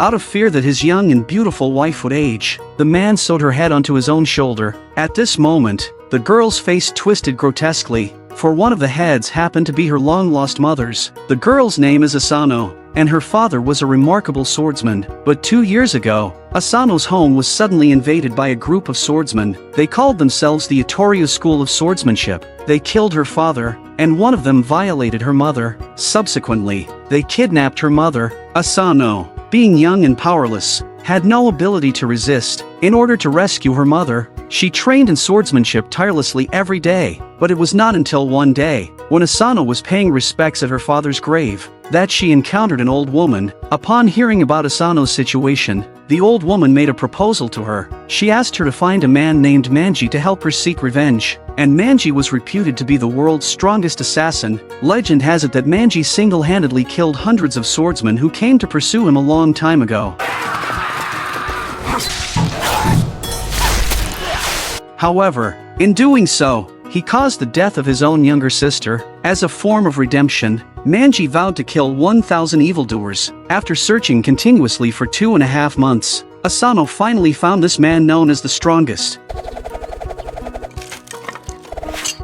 Out of fear that his young and beautiful wife would age, the man sewed her head onto his own shoulder. At this moment, the girl's face twisted grotesquely, for one of the heads happened to be her long-lost mother's. The girl's name is Asano, and her father was a remarkable swordsman. But 2 years ago, Asano's home was suddenly invaded by a group of swordsmen. They called themselves the Immortal School of Swordsmanship. They killed her father, and one of them violated her mother. Subsequently, they kidnapped her mother. Asano, being young and powerless, had no ability to resist. In order to rescue her mother, she trained in swordsmanship tirelessly every day. But it was not until one day, when Asano was paying respects at her father's grave, that she encountered an old woman. Upon hearing about Asano's situation, the old woman made a proposal to her. She asked her to find a man named Manji to help her seek revenge, and Manji was reputed to be the world's strongest assassin. Legend has it that Manji single-handedly killed hundreds of swordsmen who came to pursue him a long time ago. However, in doing so, he caused the death of his own younger sister. As a form of redemption, Manji vowed to kill 1,000 evildoers. After searching continuously for 2.5 months, Asano finally found this man known as the strongest.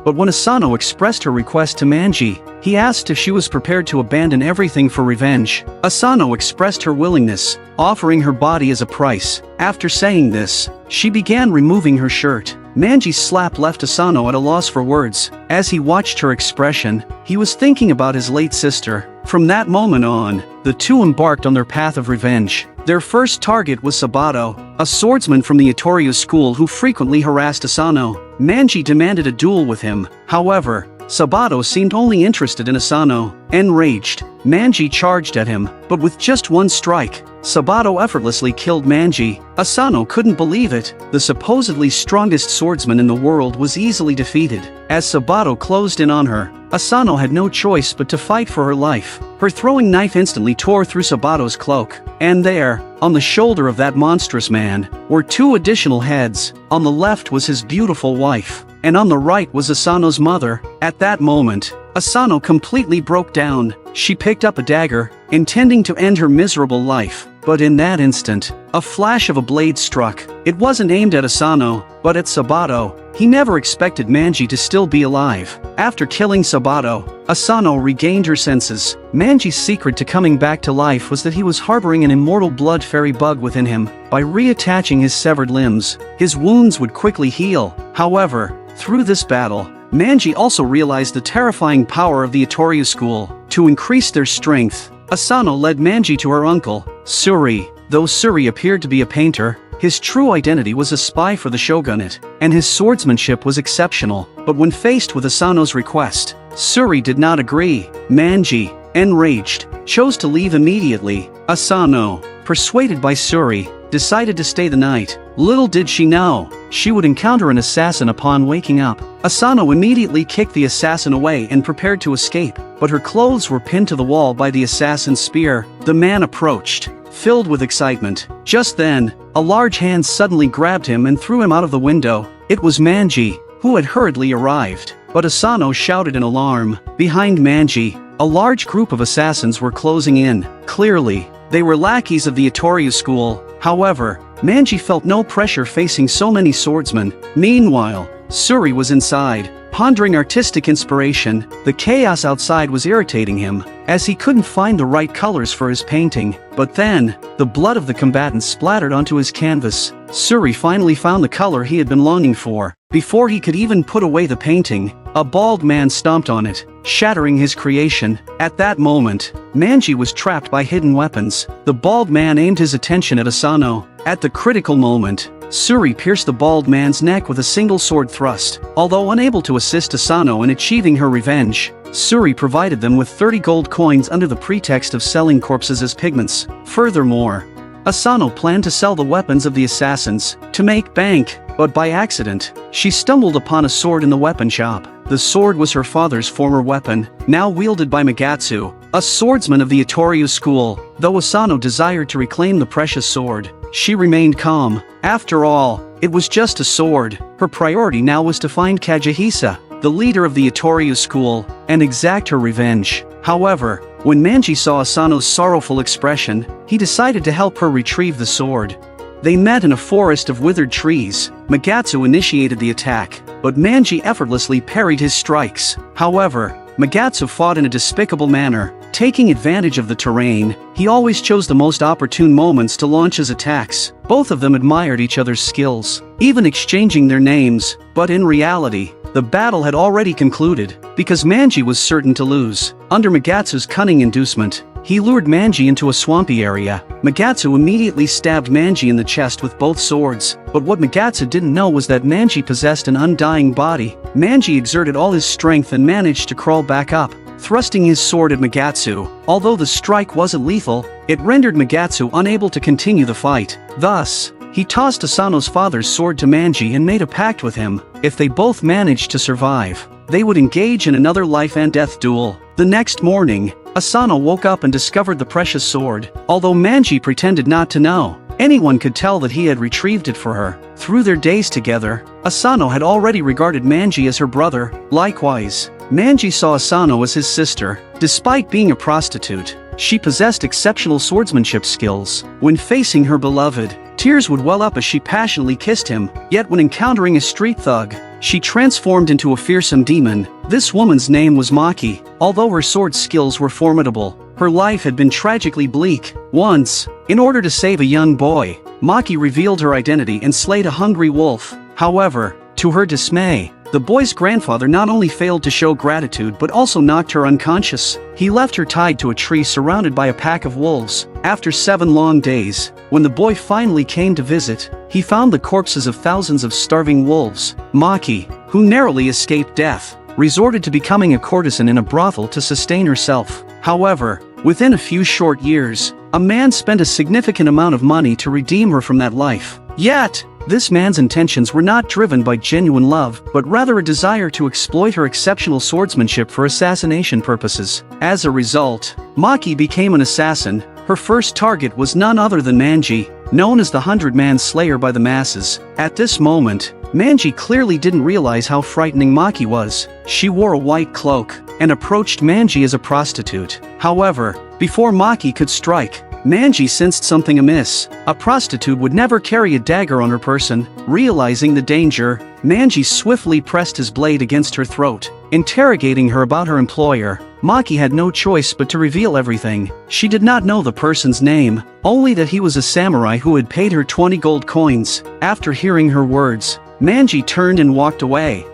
But when Asano expressed her request to Manji, he asked if she was prepared to abandon everything for revenge. Asano expressed her willingness, offering her body as a price. After saying this, she began removing her shirt. Manji's slap left Asano at a loss for words. As he watched her expression, he was thinking about his late sister. From that moment on, the two embarked on their path of revenge. Their first target was Sabato, a swordsman from the Immortal School who frequently harassed Asano. Manji demanded a duel with him. However, Sabato seemed only interested in Asano. Enraged, Manji charged at him, but with just one strike, Sabato effortlessly killed Manji. Asano couldn't believe it. The supposedly strongest swordsman in the world was easily defeated. As Sabato closed in on her, Asano had no choice but to fight for her life. Her throwing knife instantly tore through Sabato's cloak. And there, on the shoulder of that monstrous man, were 2 additional heads. On the left was his beautiful wife, and on the right was Asano's mother. At that moment, Asano completely broke down. She picked up a dagger, intending to end her miserable life. But in that instant, a flash of a blade struck. It wasn't aimed at Asano, but at Sabato. He never expected Manji to still be alive. After killing Sabato, Asano regained her senses. Manji's secret to coming back to life was that he was harboring an immortal blood fairy bug within him. By reattaching his severed limbs, his wounds would quickly heal. However, through this battle, Manji also realized the terrifying power of the Immortal School. To increase their strength, Asano led Manji to her uncle, Suri. Though Suri appeared to be a painter, his true identity was a spy for the shogunate, and his swordsmanship was exceptional. But when faced with Asano's request, Suri did not agree. Manji, enraged, chose to leave immediately. Asano, persuaded by Suri, decided to stay the night. Little did she know, she would encounter an assassin upon waking up. Asano immediately kicked the assassin away and prepared to escape, but her clothes were pinned to the wall by the assassin's spear. The man approached, filled with excitement. Just then, a large hand suddenly grabbed him and threw him out of the window. It was Manji, who had hurriedly arrived. But Asano shouted in alarm. Behind Manji, a large group of assassins were closing in. Clearly, they were lackeys of the Immortal School. However, Manji felt no pressure facing so many swordsmen. Meanwhile, Suri was inside, pondering artistic inspiration. The chaos outside was irritating him, as he couldn't find the right colors for his painting. But then, the blood of the combatants splattered onto his canvas. Suri finally found the color he had been longing for. Before he could even put away the painting, a bald man stomped on it, shattering his creation. At that moment, Manji was trapped by hidden weapons. The bald man aimed his attention at Asano. At the critical moment, Suri pierced the bald man's neck with a single sword thrust. Although unable to assist Asano in achieving her revenge, Suri provided them with 30 gold coins under the pretext of selling corpses as pigments. Furthermore, Asano planned to sell the weapons of the assassins to make bank, but by accident, she stumbled upon a sword in the weapon shop. The sword was her father's former weapon, now wielded by Magatsu, a swordsman of the Immortal School. Though Asano desired to reclaim the precious sword, she remained calm. After all, it was just a sword. Her priority now was to find Kagehisa, the leader of the Immortal School, and exact her revenge. However, When Manji saw Asano's sorrowful expression, he decided to help her retrieve the sword. They met in a forest of withered trees. Magatsu initiated the attack, but Manji effortlessly parried his strikes. However, Magatsu fought in a despicable manner. Taking advantage of the terrain, he always chose the most opportune moments to launch his attacks. Both of them admired each other's skills, even exchanging their names, but in reality, the battle had already concluded, because Manji was certain to lose. Under Magatsu's cunning inducement, he lured Manji into a swampy area. Magatsu immediately stabbed Manji in the chest with both swords, but what Magatsu didn't know was that Manji possessed an undying body. Manji exerted all his strength and managed to crawl back up, thrusting his sword at Magatsu. Although the strike wasn't lethal, it rendered Magatsu unable to continue the fight. Thus, he tossed Asano's father's sword to Manji and made a pact with him. If they both managed to survive, they would engage in another life and death duel. The next morning, Asano woke up and discovered the precious sword. Although Manji pretended not to know, anyone could tell that he had retrieved it for her. Through their days together, Asano had already regarded Manji as her brother. Likewise, Manji saw Asano as his sister. Despite being a prostitute, she possessed exceptional swordsmanship skills. When facing her beloved, tears would well up as she passionately kissed him. Yet when encountering a street thug, she transformed into a fearsome demon. This woman's name was Maki. Although her sword skills were formidable, her life had been tragically bleak. Once, in order to save a young boy, Maki revealed her identity and slayed a hungry wolf. However, to her dismay, the boy's grandfather not only failed to show gratitude but also knocked her unconscious. He left her tied to a tree surrounded by a pack of wolves. After 7 long days, when the boy finally came to visit, he found the corpses of thousands of starving wolves. Maki, who narrowly escaped death, resorted to becoming a courtesan in a brothel to sustain herself. However, within a few short years, a man spent a significant amount of money to redeem her from that life. Yet, this man's intentions were not driven by genuine love, but rather a desire to exploit her exceptional swordsmanship for assassination purposes. As a result, Maki became an assassin. Her first target was none other than Manji, known as the 100-Man Slayer by the masses. At this moment, Manji clearly didn't realize how frightening Maki was. She wore a white cloak and approached Manji as a prostitute. However, before Maki could strike, Manji sensed something amiss. A prostitute would never carry a dagger on her person. Realizing the danger, Manji swiftly pressed his blade against her throat. Interrogating her about her employer, Maki had no choice but to reveal everything. She did not know the person's name, only that he was a samurai who had paid her 20 gold coins. After hearing her words, Manji turned and walked away.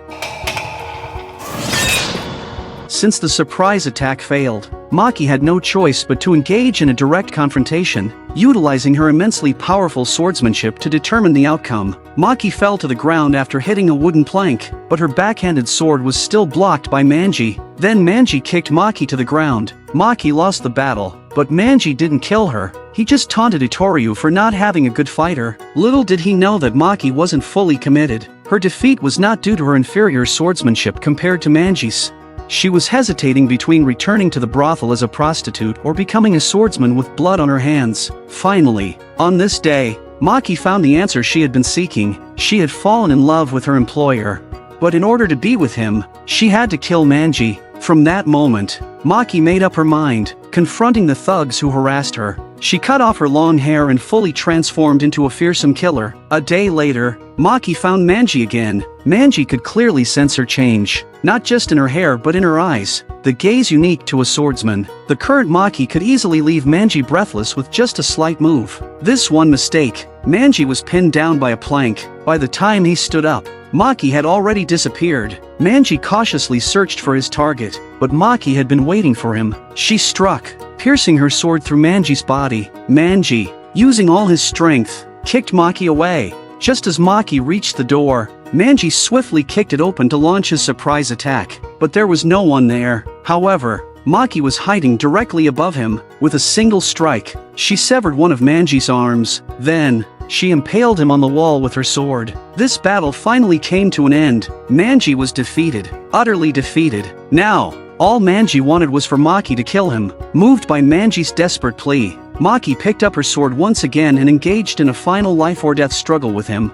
Since the surprise attack failed, Maki had no choice but to engage in a direct confrontation, utilizing her immensely powerful swordsmanship to determine the outcome. Maki fell to the ground after hitting a wooden plank, but her backhanded sword was still blocked by Manji. Then Manji kicked Maki to the ground. Maki lost the battle, but Manji didn't kill her. He just taunted Itoriu for not having a good fighter. Little did he know that Maki wasn't fully committed. Her defeat was not due to her inferior swordsmanship compared to Manji's. She was hesitating between returning to the brothel as a prostitute or becoming a swordsman with blood on her hands. Finally, on this day, Maki found the answer she had been seeking. She had fallen in love with her employer. But in order to be with him, she had to kill Manji. From that moment, Maki made up her mind, confronting the thugs who harassed her. She cut off her long hair and fully transformed into a fearsome killer. A day later, Maki found Manji again. Manji could clearly sense her change, not just in her hair but in her eyes, the gaze unique to a swordsman. The current Maki could easily leave Manji breathless with just a slight move. This one mistake, Manji was pinned down by a plank. By the time he stood up, Maki had already disappeared. Manji cautiously searched for his target, but Maki had been waiting for him. She struck, piercing her sword through Manji's body. Manji, using all his strength, kicked Maki away. Just as Maki reached the door, Manji swiftly kicked it open to launch his surprise attack, but there was no one there. However, Maki was hiding directly above him. With a single strike, she severed one of Manji's arms. Then, she impaled him on the wall with her sword. This battle finally came to an end. Manji was defeated, utterly defeated. Now, all Manji wanted was for Maki to kill him. Moved by Manji's desperate plea, Maki picked up her sword once again and engaged in a final life-or-death struggle with him.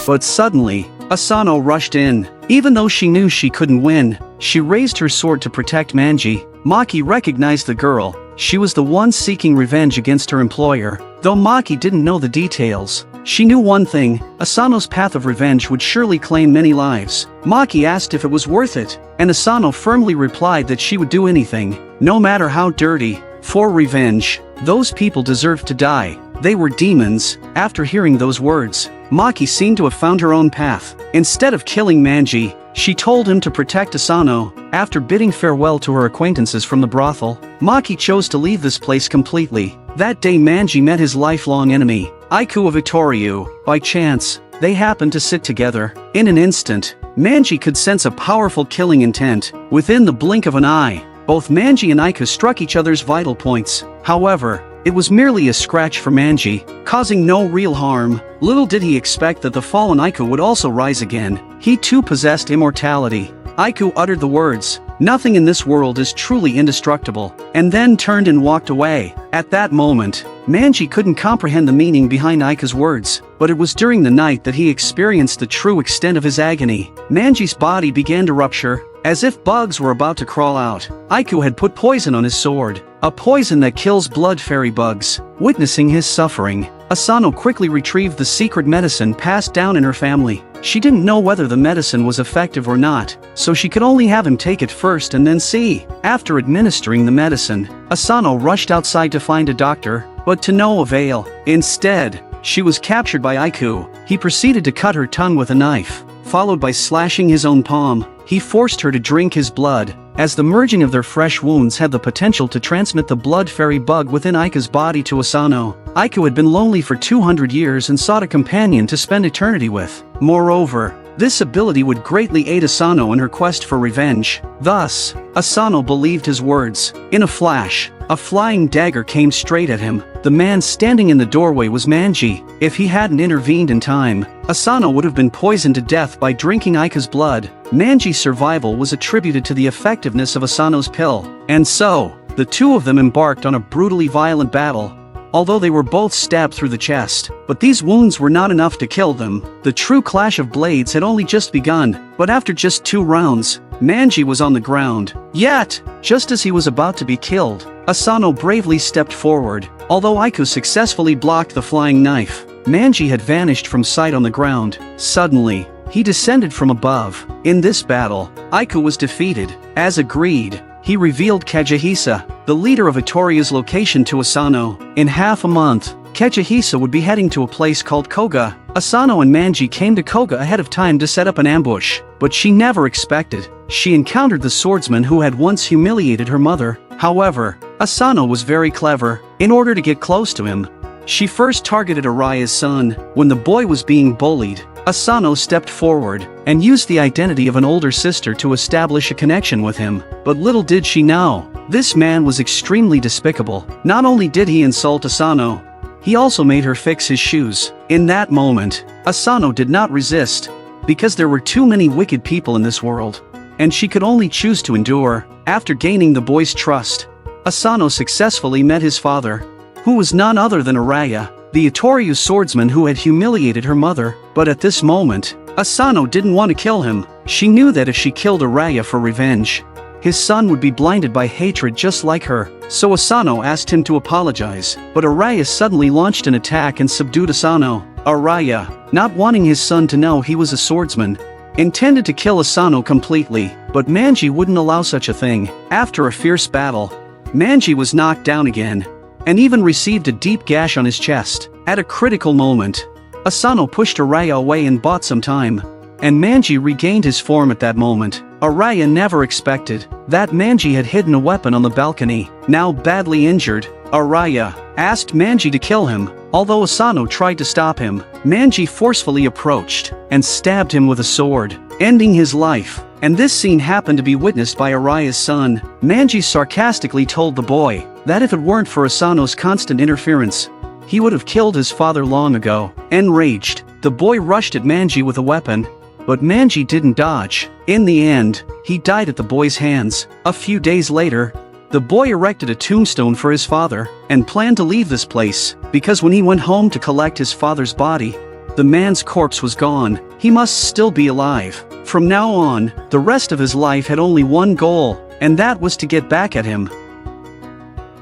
But suddenly, Asano rushed in. Even though she knew she couldn't win, she raised her sword to protect Manji. Maki recognized the girl. She was the one seeking revenge against her employer. Though Maki didn't know the details, she knew one thing: Asano's path of revenge would surely claim many lives. Maki asked if it was worth it, and Asano firmly replied that she would do anything, no matter how dirty, for revenge. Those people deserved to die. They were demons. After hearing those words, Maki seemed to have found her own path. Instead of killing Manji, she told him to protect Asano. After bidding farewell to her acquaintances from the brothel, Maki chose to leave this place completely. That day Manji met his lifelong enemy, Aika of Itoryu. By chance, they happened to sit together. In an instant, Manji could sense a powerful killing intent. Within the blink of an eye, both Manji and Aika struck each other's vital points. However, it was merely a scratch for Manji, causing no real harm. Little did he expect that the fallen Aika would also rise again. He too possessed immortality. Aika uttered the words, "Nothing in this world is truly indestructible," and then turned and walked away. At that moment, Manji couldn't comprehend the meaning behind Aika's words, but it was during the night that he experienced the true extent of his agony. Manji's body began to rupture, as if bugs were about to crawl out. Aika had put poison on his sword, a poison that kills blood fairy bugs. Witnessing his suffering, Asano quickly retrieved the secret medicine passed down in her family. She didn't know whether the medicine was effective or not, so she could only have him take it first and then see. After administering the medicine, Asano rushed outside to find a doctor, but to no avail. Instead, she was captured by Aika. He proceeded to cut her tongue with a knife, followed by slashing his own palm. He forced her to drink his blood, as the merging of their fresh wounds had the potential to transmit the blood fairy bug within Aika's body to Asano. Aika had been lonely for 200 years and sought a companion to spend eternity with. Moreover, this ability would greatly aid Asano in her quest for revenge. Thus, Asano believed his words. In a flash, a flying dagger came straight at him. The man standing in the doorway was Manji. If he hadn't intervened in time, Asano would have been poisoned to death by drinking Aika's blood. Manji's survival was attributed to the effectiveness of Asano's pill. And so, the two of them embarked on a brutally violent battle. Although they were both stabbed through the chest, but these wounds were not enough to kill them. The true clash of blades had only just begun, but after just 2 rounds, Manji was on the ground. Yet, just as he was about to be killed, Asano bravely stepped forward. Although Aika successfully blocked the flying knife, Manji had vanished from sight on the ground. Suddenly, he descended from above. In this battle, Aika was defeated. As agreed, he revealed Kajihisa, the leader of Itoryu's location, to Asano. In half a month, Kajihisa would be heading to a place called Koga. Asano and Manji came to Koga ahead of time to set up an ambush, but she never expected. She encountered the swordsman who had once humiliated her mother. However, Asano was very clever. In order to get close to him, she first targeted Araya's son. When the boy was being bullied, Asano stepped forward and used the identity of an older sister to establish a connection with him. But little did she know, this man was extremely despicable. Not only did he insult Asano, he also made her fix his shoes. In that moment, Asano did not resist, because there were too many wicked people in this world, and she could only choose to endure. After gaining the boy's trust, Asano successfully met his father, who was none other than Araya, the Itoryu swordsman who had humiliated her mother. But at this moment, Asano didn't want to kill him. She knew that if she killed Araya for revenge, his son would be blinded by hatred just like her. So Asano asked him to apologize, but Araya suddenly launched an attack and subdued Asano. Araya, not wanting his son to know he was a swordsman, intended to kill Asano completely, but Manji wouldn't allow such a thing. After a fierce battle, Manji was knocked down again, and even received a deep gash on his chest. At a critical moment, Asano pushed Araya away and bought some time, and Manji regained his form at that moment. Araya never expected that Manji had hidden a weapon on the balcony. Now badly injured, Araya asked Manji to kill him. Although Asano tried to stop him, Manji forcefully approached and stabbed him with a sword, ending his life. And this scene happened to be witnessed by Araya's son. Manji sarcastically told the boy that if it weren't for Asano's constant interference, he would have killed his father long ago. Enraged, the boy rushed at Manji with a weapon, but Manji didn't dodge. In the end, he died at the boy's hands. A few days later, the boy erected a tombstone for his father and planned to leave this place, because when he went home to collect his father's body, the man's corpse was gone. He must still be alive. From now on, the rest of his life had only one goal, and that was to get back at him.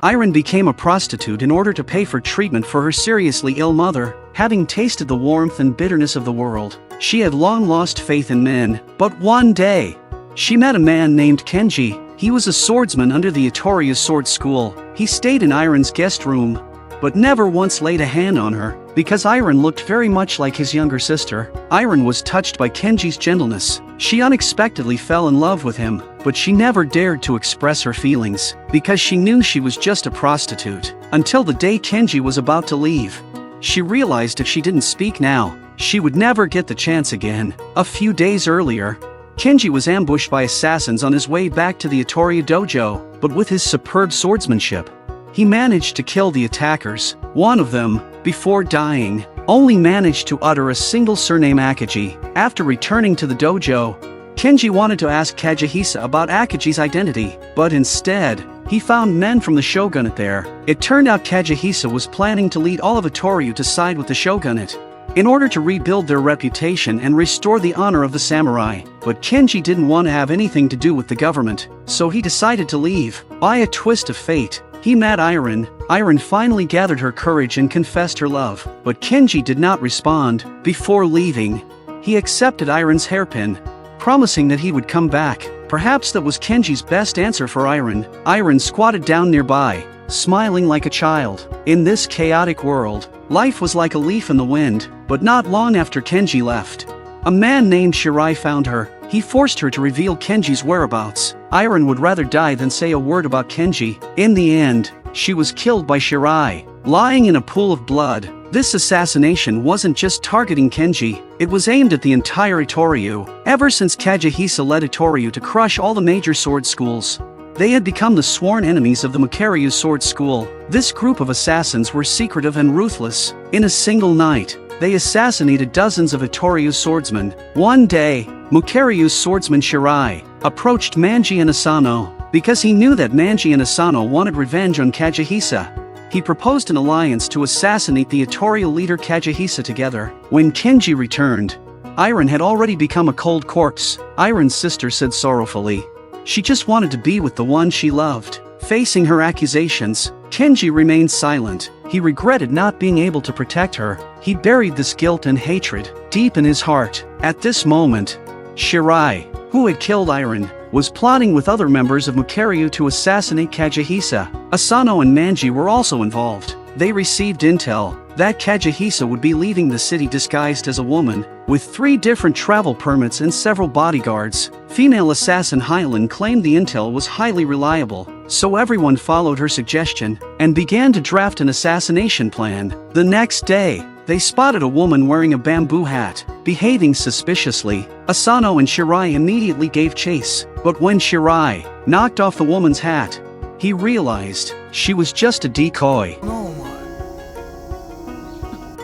Iron became a prostitute in order to pay for treatment for her seriously ill mother. Having tasted the warmth and bitterness of the world, she had long lost faith in men, but one day, she met a man named Kenji. He was a swordsman under the Itoria sword school. He stayed in Iron's guest room, but never once laid a hand on her, because Iron looked very much like his younger sister. Iron was touched by Kenji's gentleness. She unexpectedly fell in love with him, but she never dared to express her feelings, because she knew she was just a prostitute. Until the day Kenji was about to leave. She realized if she didn't speak now, she would never get the chance again. A few days earlier, Kenji was ambushed by assassins on his way back to the Itoria dojo, but with his superb swordsmanship, he managed to kill the attackers. One of them, before dying, only managed to utter a single surname Akaji. After returning to the dojo, Kenji wanted to ask Kagehisa about Akaji's identity, but instead, he found men from the shogunate there. It turned out Kagehisa was planning to lead all of Itoria to side with the shogunate, in order to rebuild their reputation and restore the honor of the samurai. But Kenji didn't want to have anything to do with the government, so he decided to leave. By a twist of fate, he met Iron. Iron finally gathered her courage and confessed her love, but Kenji did not respond. Before leaving, he accepted Iron's hairpin, promising that he would come back. Perhaps that was Kenji's best answer for Iron. Iron squatted down nearby, smiling like a child. In this chaotic world, life was like a leaf in the wind, but not long after Kenji left, a man named Shirai found her. He forced her to reveal Kenji's whereabouts. Iron would rather die than say a word about Kenji. In the end, she was killed by Shirai, lying in a pool of blood. This assassination wasn't just targeting Kenji, it was aimed at the entire Itoryu. Ever since Kagehisa led Itoryu to crush all the major sword schools, they had become the sworn enemies of the Mukaryu sword school. This group of assassins were secretive and ruthless. In a single night, they assassinated dozens of Itoryu swordsmen. One day, Mukaryu's swordsman Shirai approached Manji and Asano, because he knew that Manji and Asano wanted revenge on Kagehisa. He proposed an alliance to assassinate the Itoryu leader Kagehisa together. When Kenji returned, Iron had already become a cold corpse. Iron's sister said sorrowfully, she just wanted to be with the one she loved. Facing her accusations, Kenji remained silent. He regretted not being able to protect her. He buried this guilt and hatred deep in his heart. At this moment, Shirai, who had killed Iron, was plotting with other members of Mukaryu to assassinate Kagehisa. Asano and Manji were also involved. They received intel that Kagehisa would be leaving the city disguised as a woman, with 3 different travel permits and several bodyguards. Female assassin Hylan claimed the intel was highly reliable, so everyone followed her suggestion and began to draft an assassination plan. The next day, they spotted a woman wearing a bamboo hat, behaving suspiciously. Asano and Shirai immediately gave chase, but when Shirai knocked off the woman's hat, he realized she was just a decoy.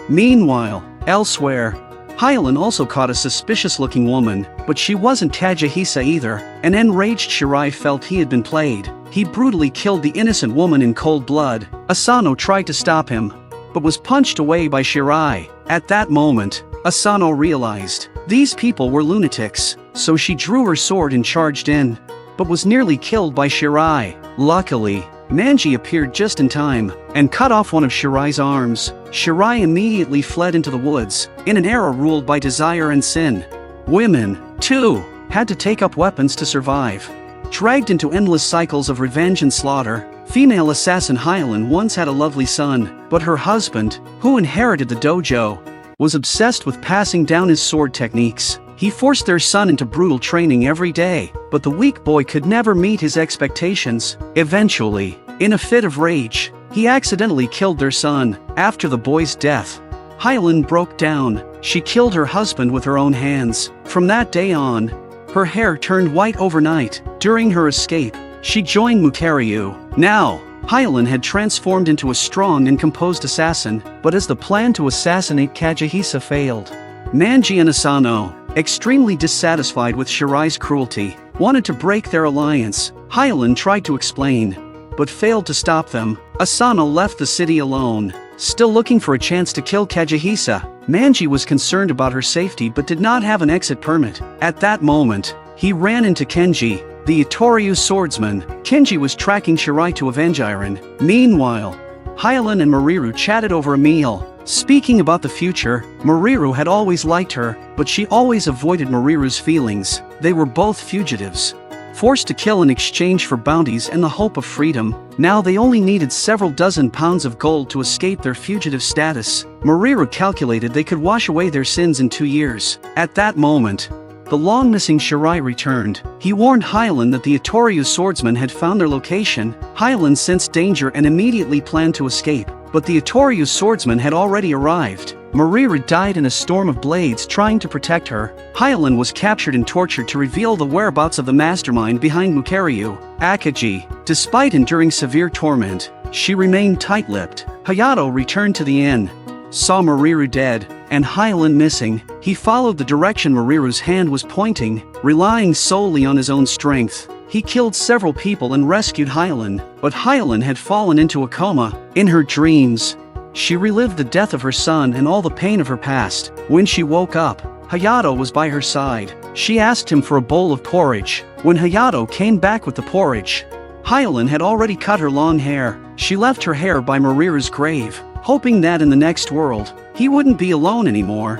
Meanwhile, elsewhere, Hylan also caught a suspicious-looking woman, but she wasn't Kagehisa either. An enraged Shirai felt he had been played. He brutally killed the innocent woman in cold blood. Asano tried to stop him, but was punched away by Shirai. At that moment, Asano realized these people were lunatics, so she drew her sword and charged in, but was nearly killed by Shirai. Luckily, Manji appeared just in time and cut off one of Shirai's arms. Shirai immediately fled into the woods. In an era ruled by desire and sin, women, too, had to take up weapons to survive. Dragged into endless cycles of revenge and slaughter, female assassin Hylan once had a lovely son, but her husband, who inherited the dojo, was obsessed with passing down his sword techniques. He forced their son into brutal training every day, but the weak boy could never meet his expectations. Eventually, in a fit of rage, he accidentally killed their son. After the boy's death, Hylan broke down. She killed her husband with her own hands. From that day on, her hair turned white overnight. During her escape, she joined Mukaryu. Now, Hylan had transformed into a strong and composed assassin, but as the plan to assassinate Kagehisa failed, Manji and Asano, extremely dissatisfied with Shirai's cruelty, wanted to break their alliance. Hylan tried to explain, but failed to stop them. Asano left the city alone. Still looking for a chance to kill Kajihisa, Manji was concerned about her safety but did not have an exit permit. At that moment, he ran into Kenji, the Itoryu swordsman. Kenji was tracking Shirai to avenge Iron. Meanwhile, Hyolyn and Mariru chatted over a meal. Speaking about the future, Mariru had always liked her, but she always avoided Mariru's feelings. They were both fugitives, forced to kill in exchange for bounties and the hope of freedom. Now they only needed several dozen pounds of gold to escape their fugitive status. Mariru calculated they could wash away their sins in 2 years. At that moment, the long-missing Shirai returned. He warned Hyolyn that the Itoryu swordsman had found their location. Hyolyn sensed danger and immediately planned to escape, but the Itoryu swordsman had already arrived. Mariru died in a storm of blades trying to protect her. Hyolyn was captured and tortured to reveal the whereabouts of the mastermind behind Mukaryu, Akaji. Despite enduring severe torment, she remained tight-lipped. Hayato returned to the inn, saw Mariru dead, and Hyolyn missing. He followed the direction Mariru's hand was pointing, relying solely on his own strength. He killed several people and rescued Hyolyn, but Hyolyn had fallen into a coma. In her dreams, she relived the death of her son and all the pain of her past. When she woke up, Hayato was by her side. She asked him for a bowl of porridge. When Hayato came back with the porridge, Hyolyn had already cut her long hair. She left her hair by Mariru's grave, hoping that in the next world, he wouldn't be alone anymore.